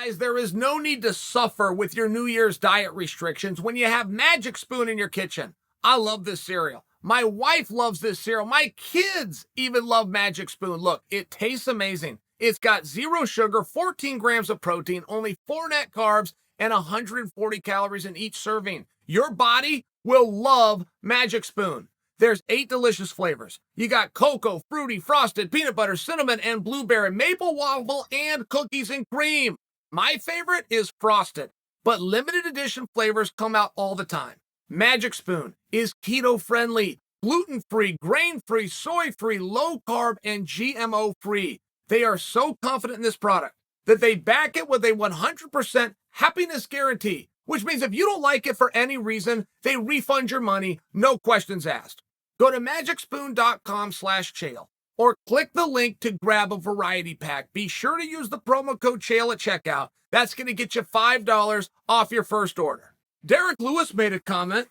Guys, there is no need to suffer with your New Year's diet restrictions when you have Magic Spoon in your kitchen. I love this cereal. My wife loves this cereal. My kids even love Magic Spoon. Look, it tastes amazing. It's got 0 sugar, 14 grams of protein, only 4 net carbs, and 140 calories in each serving. Your body will love Magic Spoon. There's 8 delicious flavors. You got cocoa, fruity, frosted, peanut butter, cinnamon, and blueberry, maple waffle, and cookies and cream. My favorite is frosted, but limited edition flavors come out all the time. Magic Spoon is keto-friendly, gluten-free, grain-free, soy-free, low-carb, and GMO-free. They are so confident in this product that they back it with a 100% happiness guarantee, which means if you don't like it for any reason, they refund your money, no questions asked. Go to magicspoon.com/Chael or click the link to grab a variety pack. Be sure to use the promo code Chael at checkout. That's going to get you $5 off your first order. Derrick Lewis made a comment.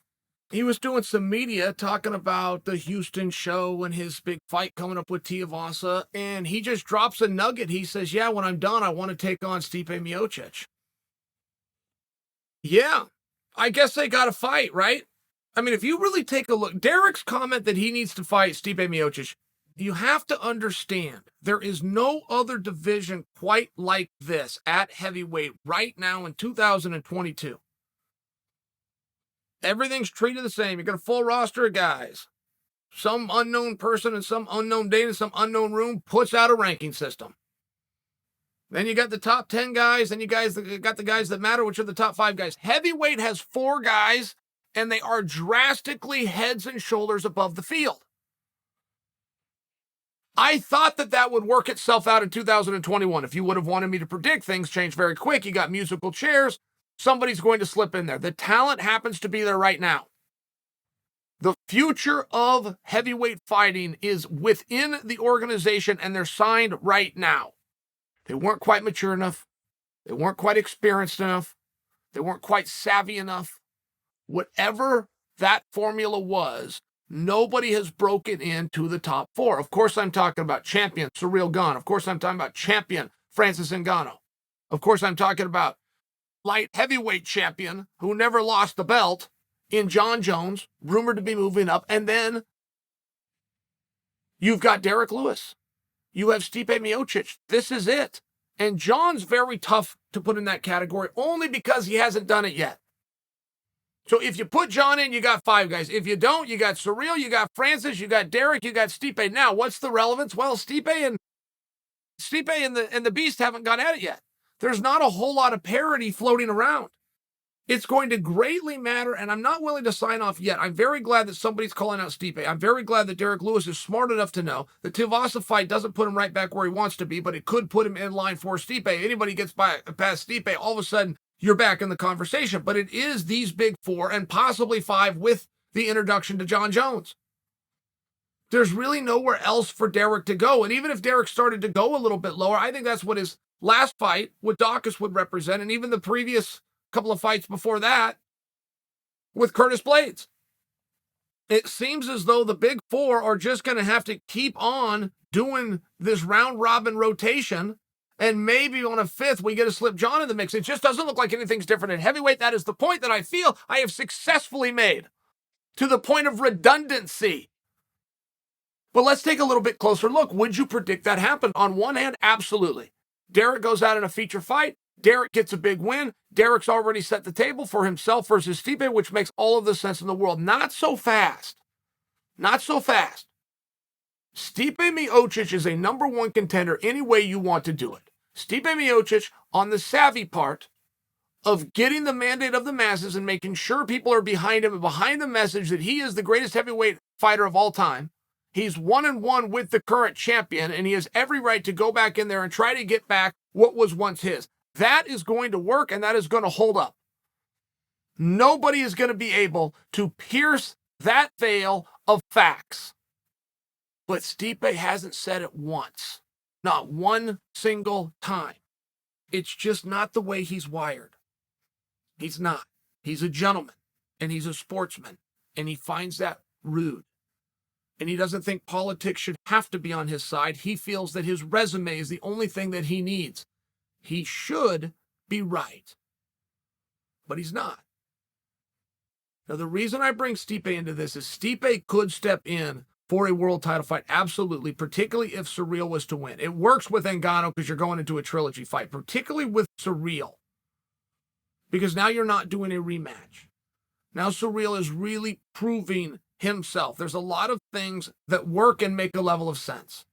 He was doing some media talking about the Houston show and his big fight coming up with Tuivasa, and he just drops a nugget. He says, yeah, when I'm done, I want to take on Stipe Miocic. Yeah, I guess they got to fight, right? I mean, if you really take a look, Derrick's comment that he needs to fight Stipe Miocic, you have to understand there is no other division quite like this at heavyweight right now in 2022. Everything's treated the same. You got a full roster of guys. Some unknown person in some unknown date in some unknown room puts out a ranking system. Then you got the top 10 guys, and you got the guys that matter, which are the top 5 guys. Heavyweight has 4 guys, and they are drastically heads and shoulders above the field. I thought that would work itself out in 2021. If you would have wanted me to predict, things change very quick. You got musical chairs. Somebody's going to slip in there. The talent happens to be there right now. The future of heavyweight fighting is within the organization, and they're signed right now. They weren't quite mature enough. They weren't quite experienced enough. They weren't quite savvy enough. Whatever that formula was, nobody has broken into the top 4. Of course, I'm talking about champion Ciryl Gane. Of course, I'm talking about champion Francis Ngannou. Of course, I'm talking about light heavyweight champion who never lost the belt in Jon Jones, rumored to be moving up. And then you've got Derrick Lewis. You have Stipe Miocic. This is it. And Jon's very tough to put in that category only because he hasn't done it yet. So if you put Jon in, you got 5 guys. If you don't, you got Ciryl, you got Francis, you got Derrick, you got Stipe. Now, what's the relevance? Well, Stipe and the Beast haven't got at it yet. There's not a whole lot of parity floating around. It's going to greatly matter, and I'm not willing to sign off yet. I'm very glad that somebody's calling out Stipe. I'm very glad that Derrick Lewis is smart enough to know the Tuivasa fight doesn't put him right back where he wants to be, but it could put him in line for Stipe. Anybody gets past Stipe, all of a sudden, you're back in the conversation. But it is these big 4 and possibly 5 with the introduction to Jon Jones. There's really nowhere else for Derrick to go. And even if Derrick started to go a little bit lower, I think that's what his last fight with Dawkins would represent, and even the previous couple of fights before that with Curtis Blades. It seems as though the big 4 are just going to have to keep on doing this round-robin rotation, and maybe on a 5th we get to slip Jon in the mix. It just doesn't look like anything's different in heavyweight. That is the point that I feel I have successfully made, to the point of redundancy. But let's take a little bit closer look. Would you predict that happen? On one hand, absolutely. Derrick goes out in a feature fight. Derrick gets a big win. Derrick's already set the table for himself versus Stipe, which makes all of the sense in the world. Not so fast. Not so fast. Stipe Miocic is a number 1 contender any way you want to do it. Stipe Miocic, on the savvy part of getting the mandate of the masses and making sure people are behind him and behind the message that he is the greatest heavyweight fighter of all time. He's 1-1 with the current champion, and he has every right to go back in there and try to get back what was once his. That is going to work, and that is going to hold up. Nobody is going to be able to pierce that veil of facts. But Stipe hasn't said it once. Not one single time. It's just not the way he's wired. He's not. He's a gentleman, and he's a sportsman, and he finds that rude. And he doesn't think politics should have to be on his side. He feels that his resume is the only thing that he needs. He should be right. But he's not. Now, the reason I bring Stipe into this is Stipe could step in for a world title fight, absolutely, particularly if Surreal was to win. It works with Ngannou because you're going into a trilogy fight, particularly with Surreal, because now you're not doing a rematch. Now Surreal is really proving himself. There's a lot of things that work and make a level of sense.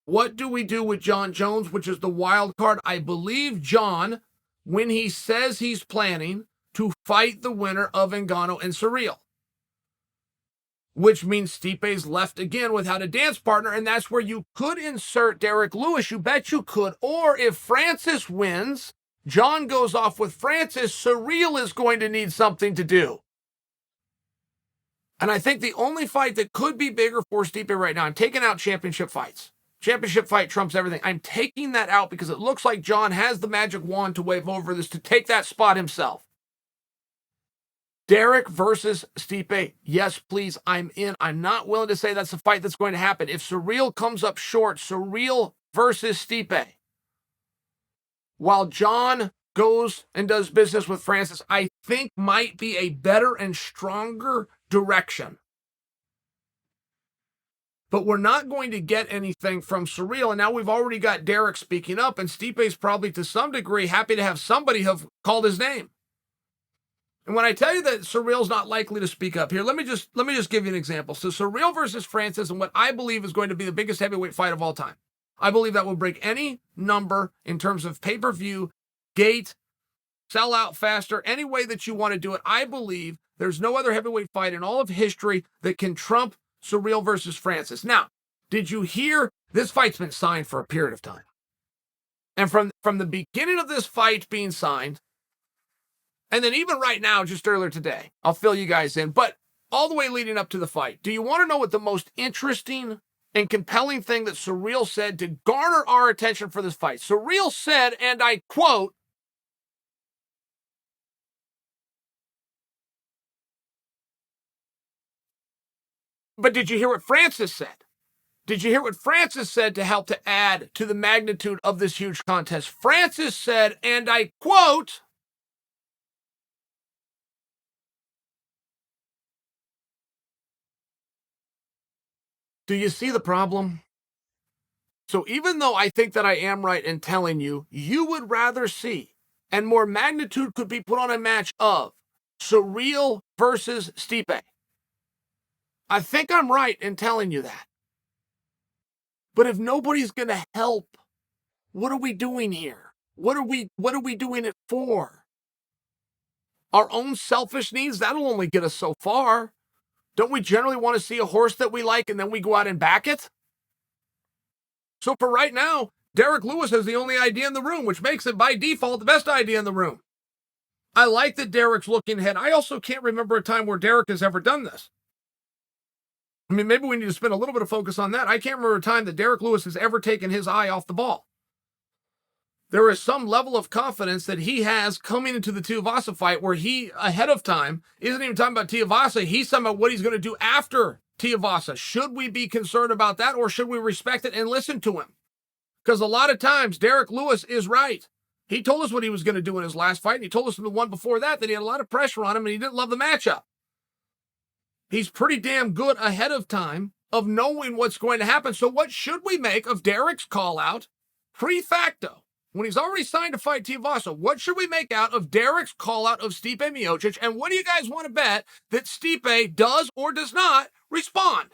What do we do with Jon Jones, which is the wild card? I believe Jon, when he says he's planning to fight the winner of Ngannou and Surreal, which means Stipe's left again without a dance partner, and that's where you could insert Derrick Lewis. You bet you could. Or if Francis wins, Jon goes off with Francis, Surreal is going to need something to do. And I think the only fight that could be bigger for Stipe right now, I'm taking out championship fights. Championship fight trumps everything. I'm taking that out because it looks like Jon has the magic wand to wave over this to take that spot himself. Derrick versus Stipe. Yes, please, I'm in. I'm not willing to say that's the fight that's going to happen. If Surreal comes up short, Surreal versus Stipe, while Jon goes and does business with Francis, I think might be a better and stronger direction. But we're not going to get anything from Surreal, and now we've already got Derrick speaking up, and Stipe's probably to some degree happy to have somebody have called his name. And when I tell you that Surreal's not likely to speak up here, let me just give you an example. So Surreal versus Francis, and what I believe is going to be the biggest heavyweight fight of all time. I believe that will break any number in terms of pay-per-view, gate, sell out faster, any way that you want to do it. I believe there's no other heavyweight fight in all of history that can trump Surreal versus Francis. Now, did you hear this fight's been signed for a period of time? And from the beginning of this fight being signed, and then even right now, just earlier today, I'll fill you guys in, but all the way leading up to the fight, do you want to know what the most interesting and compelling thing that Surreal said to garner our attention for this fight? Surreal said, and I quote, but did you hear what Francis said? Did you hear what Francis said to help to add to the magnitude of this huge contest? Francis said, and I quote, do you see the problem? So even though I think that I am right in telling you, you would rather see, and more magnitude could be put on a match of Surreal versus Stipe. I think I'm right in telling you that. But if nobody's going to help, what are we doing here? What are we doing it for? Our own selfish needs? That'll only get us so far. Don't we generally want to see a horse that we like and then we go out and back it? So for right now, Derrick Lewis is the only idea in the room, which makes it by default the best idea in the room. I like that Derrick's looking ahead. I also can't remember a time where Derrick has ever done this. I mean, maybe we need to spend a little bit of focus on that. I can't remember a time that Derrick Lewis has ever taken his eye off the ball. There is some level of confidence that he has coming into the Tuivasa fight where he, ahead of time, isn't even talking about Tuivasa. He's talking about what he's going to do after Tuivasa. Should we be concerned about that, or should we respect it and listen to him? Because a lot of times, Derrick Lewis is right. He told us what he was going to do in his last fight, and he told us in the one before that he had a lot of pressure on him and he didn't love the matchup. He's pretty damn good ahead of time of knowing what's going to happen. So what should we make of Derrick's call out pre-facto? When he's already signed to fight Tuivasa, what should we make out of Derrick's call out of Stipe Miocic? And what do you guys want to bet that Stipe does or does not respond?